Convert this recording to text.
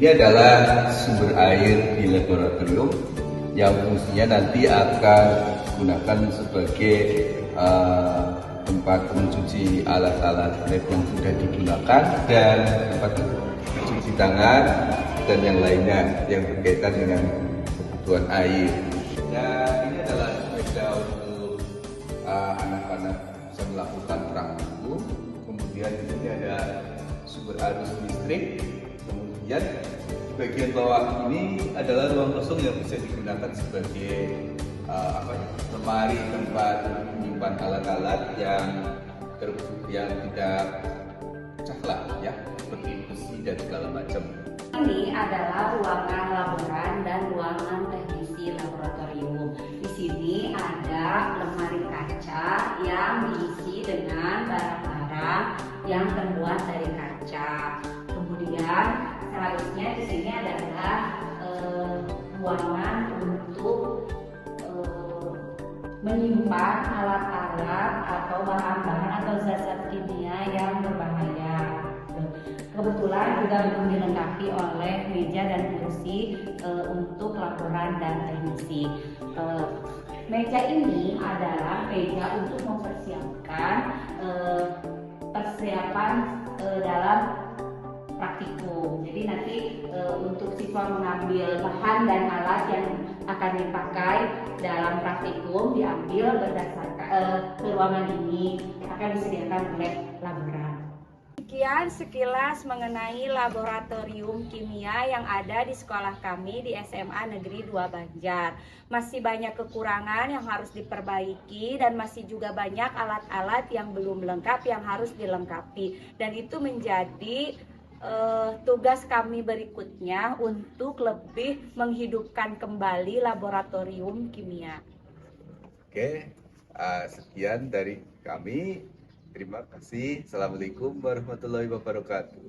Ini adalah sumber air di laboratorium yang fungsinya nanti akan digunakan sebagai tempat mencuci alat-alat lab yang sudah digunakan dan tempat mencuci tangan dan yang lainnya yang berkaitan dengan kebutuhan air. Dan ini adalah meja untuk anak-anak bisa melakukan praktikum. Kemudian di sini ada sumber arus listrik. Kemudian di bagian bawah ini adalah ruang kosong yang bisa digunakan sebagai lemari tempat menyimpan alat-alat yang tidak pecah lah ya, seperti besi dan segala macam. Ini adalah ruangan laboran dan ruangan teknisi laboratorium. Di sini ada lemari kaca yang diisi dengan barang-barang yang terbuat dari kaca. Kemudian seharusnya di sini adalah ruangan untuk menyimpan alat-alat atau bahan-bahan atau zat-zat kimia yang berbahaya. Kebetulan juga belum dilengkapi oleh meja dan kursi untuk laboran dan teknisi. Meja ini adalah meja untuk mempersiapkan persiapan dalam praktikum. Jadi nanti untuk siswa mengambil bahan dan alat yang akan dipakai dalam praktikum diambil berdasarkan ruangan ini akan disediakan oleh laboran. Sekian sekilas mengenai laboratorium kimia yang ada di sekolah kami di SMA Negeri 2 Banjar. Masih banyak kekurangan yang harus diperbaiki dan masih juga banyak alat-alat yang belum lengkap yang harus dilengkapi. Dan itu menjadi tugas kami berikutnya untuk lebih menghidupkan kembali laboratorium kimia. Oke, sekian dari kami. Terima kasih. Assalamualaikum warahmatullahi wabarakatuh.